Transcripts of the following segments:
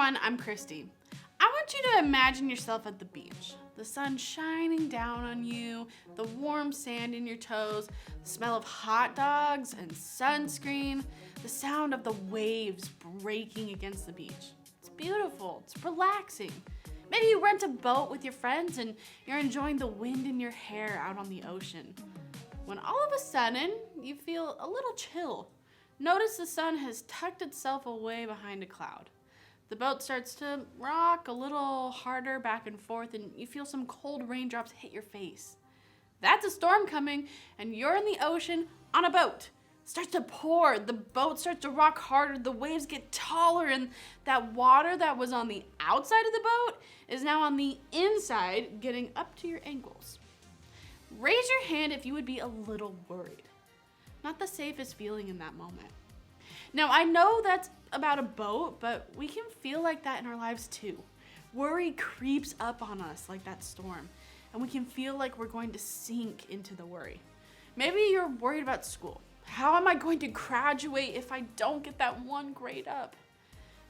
everyone, I'm Christy. I want you to imagine yourself at the beach. The sun shining down on you, the warm sand in your toes, the smell of hot dogs and sunscreen, the sound of the waves breaking against the beach. It's beautiful, it's relaxing. Maybe you rent a boat with your friends and you're enjoying the wind in your hair out on the ocean. When all of a sudden, you feel a little chill. Notice the sun has tucked itself away behind a cloud. The boat starts to rock a little harder back and forth, and you feel some cold raindrops hit your face. That's a storm coming, and you're in the ocean on a boat. It starts to pour, the boat starts to rock harder, the waves get taller, and that water that was on the outside of the boat is now on the inside, getting up to your ankles. Raise your hand if you would be a little worried. Not the safest feeling in that moment. Now, I know that's about a boat, but we can feel like that in our lives too. Worry creeps up on us like that storm, and we can feel like we're going to sink into the worry. Maybe you're worried about school. How am I going to graduate if I don't get that one grade up?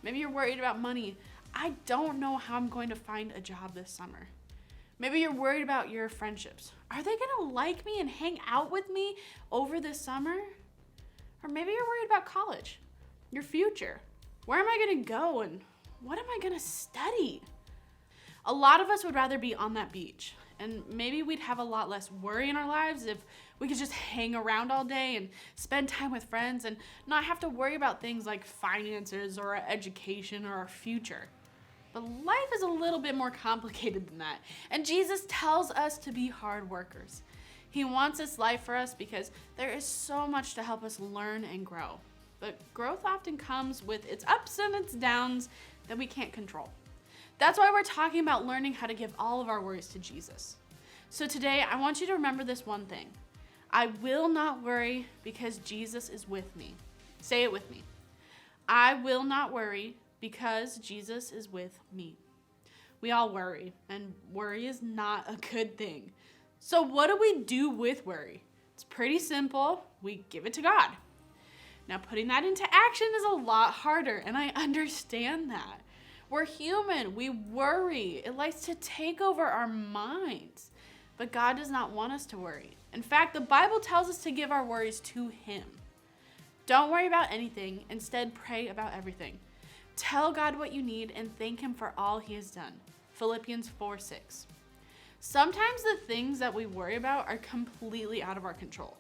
Maybe you're worried about money. I don't know how I'm going to find a job this summer. Maybe you're worried about your friendships. Are they going to like me and hang out with me over this summer? Or maybe you're worried about college, your future. Where am I going to go and what am I going to study? A lot of us would rather be on that beach, and maybe we'd have a lot less worry in our lives if we could just hang around all day and spend time with friends and not have to worry about things like finances or our education or our future. But life is a little bit more complicated than that, and Jesus tells us to be hard workers. He wants this life for us because there is so much to help us learn and grow. But growth often comes with its ups and its downs that we can't control. That's why we're talking about learning how to give all of our worries to Jesus. So today, I want you to remember this one thing. I will not worry because Jesus is with me. Say it with me. I will not worry because Jesus is with me. We all worry, and worry is not a good thing. So what do we do with worry? It's pretty simple. We give it to God. Now, putting that into action is a lot harder, and I understand that. We're human. We worry. It likes to take over our minds. But God does not want us to worry. In fact, the Bible tells us to give our worries to Him. Don't worry about anything. Instead, pray about everything. Tell God what you need and thank Him for all He has done. Philippians 4:6. Sometimes the things that we worry about are completely out of our control.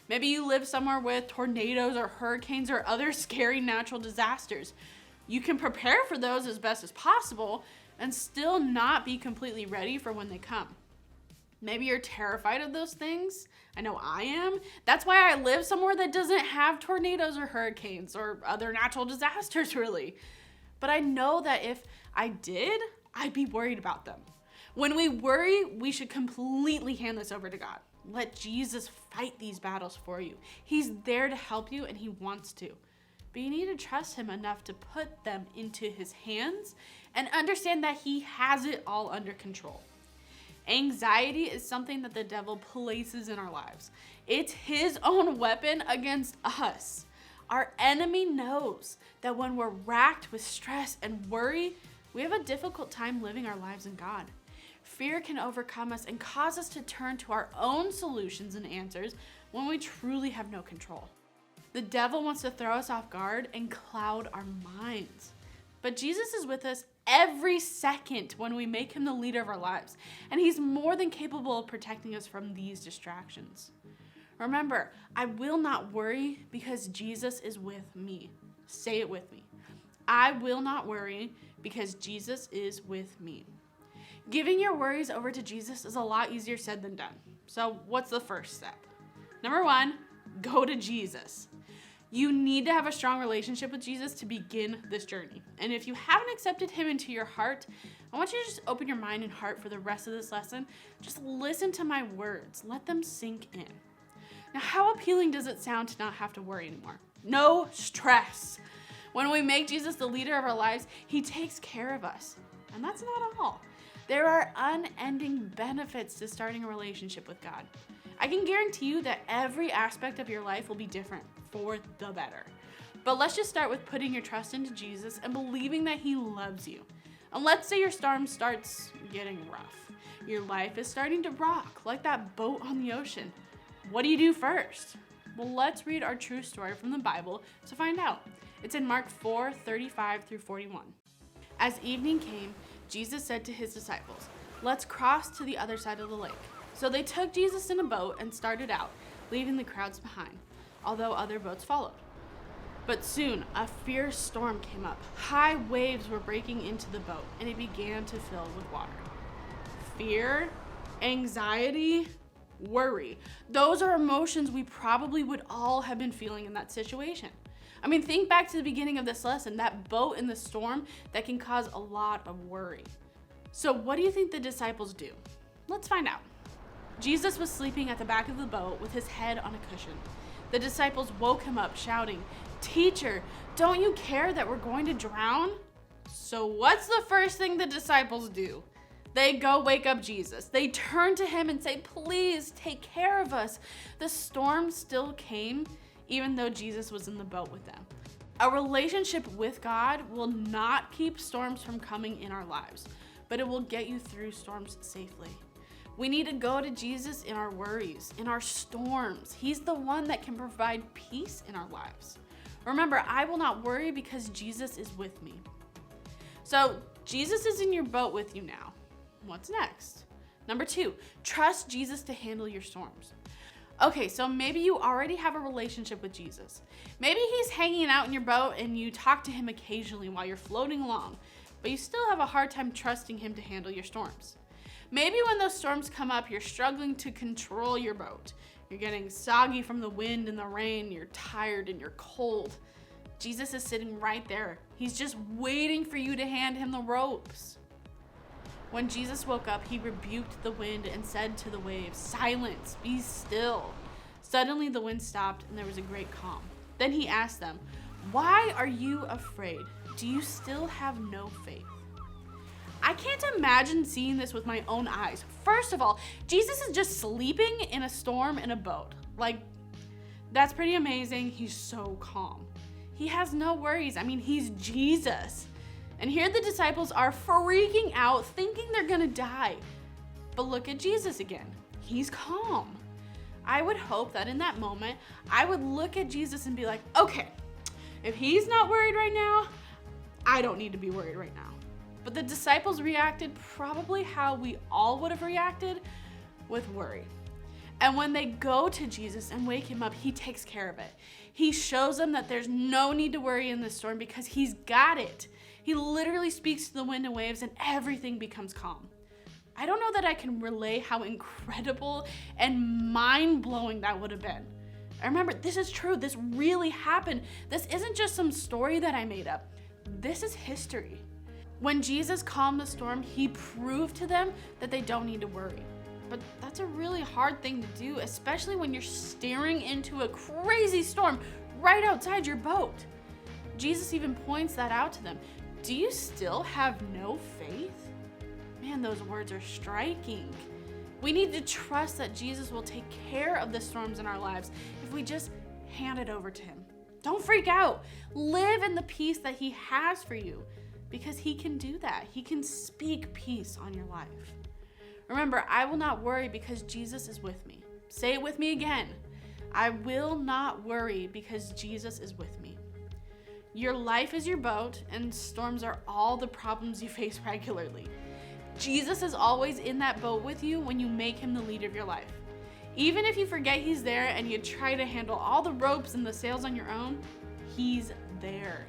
Maybe you live somewhere with tornadoes or hurricanes or other scary natural disasters. You can prepare for those as best as possible and still not be completely ready for when they come. Maybe you're terrified of those things. I know I am. That's why I live somewhere that doesn't have tornadoes or hurricanes or other natural disasters, really. But I know that if I did, I'd be worried about them. When we worry, we should completely hand this over to God. Let Jesus fight these battles for you. He's there to help you, and He wants to. But you need to trust Him enough to put them into His hands and understand that He has it all under control. Anxiety is something that the devil places in our lives. It's his own weapon against us. Our enemy knows that when we're racked with stress and worry, we have a difficult time living our lives in God. Fear can overcome us and cause us to turn to our own solutions and answers when we truly have no control. The devil wants to throw us off guard and cloud our minds. But Jesus is with us every second when we make Him the leader of our lives, and He's more than capable of protecting us from these distractions. Remember, I will not worry because Jesus is with me. Say it with me. I will not worry because Jesus is with me. Giving your worries over to Jesus is a lot easier said than done. So what's the first step? Number 1, go to Jesus. You need to have a strong relationship with Jesus to begin this journey. And if you haven't accepted Him into your heart, I want you to just open your mind and heart for the rest of this lesson. Just listen to my words. Let them sink in. Now, how appealing does it sound to not have to worry anymore? No stress. When we make Jesus the leader of our lives, He takes care of us. And that's not all. There are unending benefits to starting a relationship with God. I can guarantee you that every aspect of your life will be different for the better. But let's just start with putting your trust into Jesus and believing that he loves you. And let's say your storm starts getting rough. Your life is starting to rock like that boat on the ocean. What do you do first? Well, let's read our true story from the Bible to find out. It's in Mark 4:35 through 41. As evening came, Jesus said to his disciples, "Let's cross to the other side of the lake." So they took Jesus in a boat and started out, leaving the crowds behind, although other boats followed. But soon, a fierce storm came up. High waves were breaking into the boat, and it began to fill with water. Fear, anxiety, worry. Those are emotions we probably would all have been feeling in that situation. I mean, think back to the beginning of this lesson, that boat in the storm that can cause a lot of worry. So what do you think the disciples do? Let's find out. Jesus was sleeping at the back of the boat with his head on a cushion. The disciples woke him up shouting, "Teacher, don't you care that we're going to drown?" So what's the first thing the disciples do? They go wake up Jesus. They turn to him and say, "Please take care of us." The storm still came, even though Jesus was in the boat with them. A relationship with God will not keep storms from coming in our lives, but it will get you through storms safely. We need to go to Jesus in our worries, in our storms. He's the one that can provide peace in our lives. Remember, I will not worry because Jesus is with me. So Jesus is in your boat with you now. What's next? Number 2, trust Jesus to handle your storms. Okay, so maybe you already have a relationship with Jesus. Maybe he's hanging out in your boat and you talk to him occasionally while you're floating along, but you still have a hard time trusting him to handle your storms. Maybe when those storms come up, you're struggling to control your boat. You're getting soggy from the wind and the rain. You're tired and you're cold. Jesus is sitting right there. He's just waiting for you to hand him the ropes. When Jesus woke up, he rebuked the wind and said to the waves, "Silence, be still." Suddenly the wind stopped and there was a great calm. Then he asked them, "Why are you afraid? Do you still have no faith?" I can't imagine seeing this with my own eyes. First of all, Jesus is just sleeping in a storm in a boat. Like, that's pretty amazing. He's so calm. He has no worries. I mean, he's Jesus. And here the disciples are freaking out, thinking they're gonna die. But look at Jesus again. He's calm. I would hope that in that moment, I would look at Jesus and be like, okay, if he's not worried right now, I don't need to be worried right now. But the disciples reacted probably how we all would have reacted, with worry. And when they go to Jesus and wake him up, he takes care of it. He shows them that there's no need to worry in this storm because he's got it. He literally speaks to the wind and waves and everything becomes calm. I don't know that I can relay how incredible and mind-blowing that would have been. I remember, this is true. This really happened. This isn't just some story that I made up. This is history. When Jesus calmed the storm, he proved to them that they don't need to worry. But that's a really hard thing to do, especially when you're staring into a crazy storm right outside your boat. Jesus even points that out to them. Do you still have no faith? Man, those words are striking. We need to trust that Jesus will take care of the storms in our lives if we just hand it over to him. Don't freak out. Live in the peace that he has for you because he can do that. He can speak peace on your life. Remember, I will not worry because Jesus is with me. Say it with me again. I will not worry because Jesus is with me. Your life is your boat, and storms are all the problems you face regularly. Jesus is always in that boat with you when you make him the leader of your life. Even if you forget he's there and you try to handle all the ropes and the sails on your own, he's there.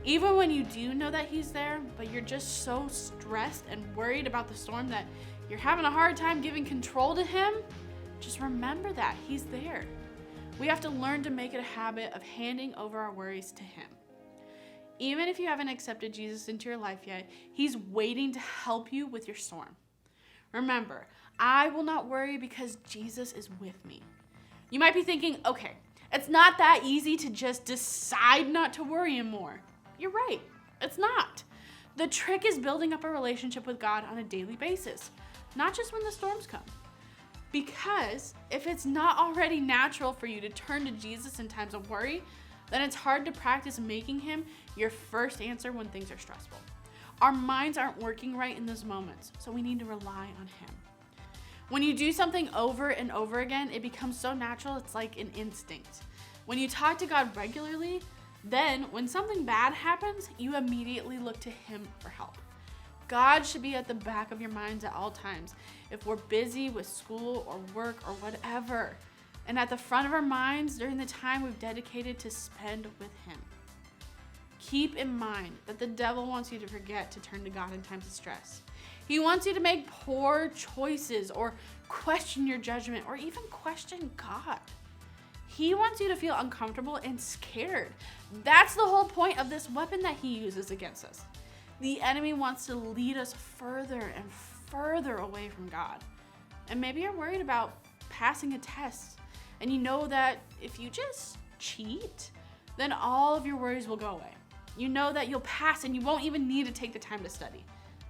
Even when you do know that he's there, but you're just so stressed and worried about the storm that you're having a hard time giving control to him, just remember that he's there. We have to learn to make it a habit of handing over our worries to him. Even if you haven't accepted Jesus into your life yet, he's waiting to help you with your storm. Remember, I will not worry because Jesus is with me. You might be thinking, okay, it's not that easy to just decide not to worry anymore. You're right, it's not. The trick is building up a relationship with God on a daily basis, not just when the storms come. Because if it's not already natural for you to turn to Jesus in times of worry, then it's hard to practice making him your first answer when things are stressful. Our minds aren't working right in those moments, so we need to rely on him. When you do something over and over again, it becomes so natural, it's like an instinct. When you talk to God regularly, then when something bad happens, you immediately look to him for help. God should be at the back of your minds at all times. If we're busy with school or work or whatever, and at the front of our minds during the time we've dedicated to spend with him. Keep in mind that the devil wants you to forget to turn to God in times of stress. He wants you to make poor choices or question your judgment or even question God. He wants you to feel uncomfortable and scared. That's the whole point of this weapon that he uses against us. The enemy wants to lead us further and further away from God. And maybe you're worried about passing a test, and you know that if you just cheat, then all of your worries will go away. You know that you'll pass and you won't even need to take the time to study.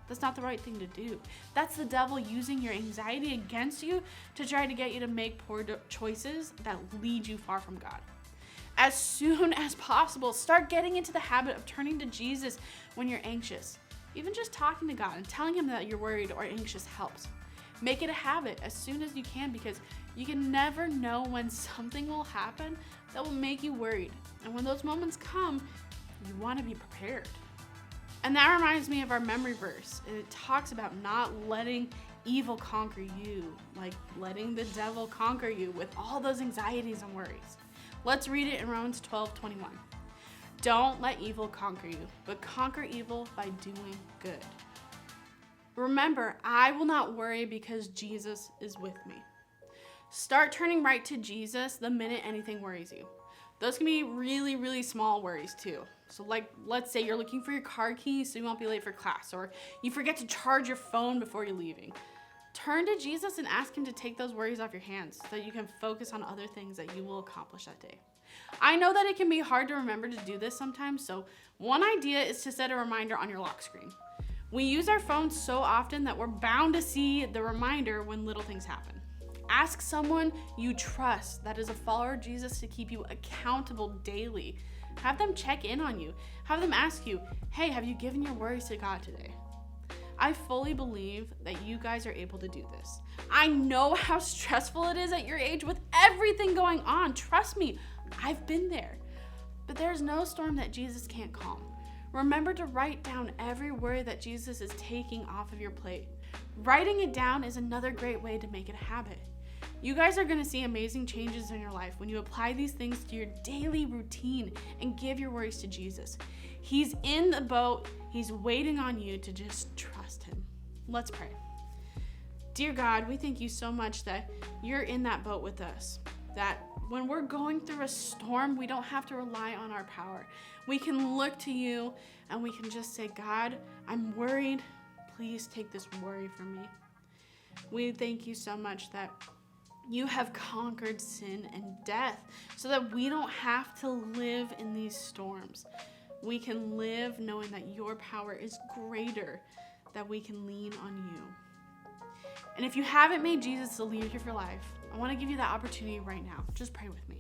That's not the right thing to do. That's the devil using your anxiety against you to try to get you to make poor choices that lead you far from God. As soon as possible, start getting into the habit of turning to Jesus when you're anxious. Even just talking to God and telling him that you're worried or anxious helps. Make it a habit as soon as you can, because you can never know when something will happen that will make you worried. And when those moments come, you want to be prepared. And that reminds me of our memory verse. It talks about not letting evil conquer you, like letting the devil conquer you with all those anxieties and worries. Let's read it in Romans 12:21. Don't let evil conquer you, but conquer evil by doing good. Remember, I will not worry because Jesus is with me. Start turning right to Jesus the minute anything worries you. Those can be really, really small worries too. So like, let's say you're looking for your car keys so you won't be late for class, or you forget to charge your phone before you're leaving. Turn to Jesus and ask him to take those worries off your hands so that you can focus on other things that you will accomplish that day. I know that it can be hard to remember to do this sometimes, so one idea is to set a reminder on your lock screen. We use our phones so often that we're bound to see the reminder when little things happen. Ask someone you trust that is a follower of Jesus to keep you accountable daily. Have them check in on you. Have them ask you, hey, have you given your worries to God today? I fully believe that you guys are able to do this. I know how stressful it is at your age with everything going on. Trust me, I've been there. But there's no storm that Jesus can't calm. Remember to write down every worry that Jesus is taking off of your plate. Writing it down is another great way to make it a habit. You guys are going to see amazing changes in your life when you apply these things to your daily routine and give your worries to Jesus. He's in the boat. He's waiting on you to just trust him. Let's pray. Dear God, we thank you so much that you're in that boat with us, that when we're going through a storm, we don't have to rely on our power. We can look to you and we can just say, God, I'm worried. Please take this worry from me. We thank you so much that you have conquered sin and death so that we don't have to live in these storms. We can live knowing that your power is greater, that we can lean on you. And if you haven't made Jesus the leader of your life, I want to give you that opportunity right now. Just pray with me.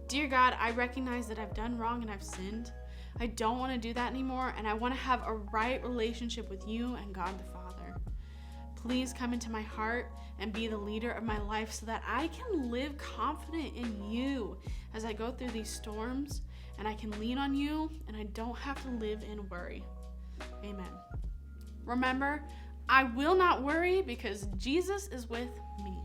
Dear God, I recognize that I've done wrong and I've sinned. I don't want to do that anymore, and I want to have a right relationship with you and God the Father. Please come into my heart and be the leader of my life so that I can live confident in you as I go through these storms, and I can lean on you and I don't have to live in worry. Amen. Remember, I will not worry because Jesus is with me.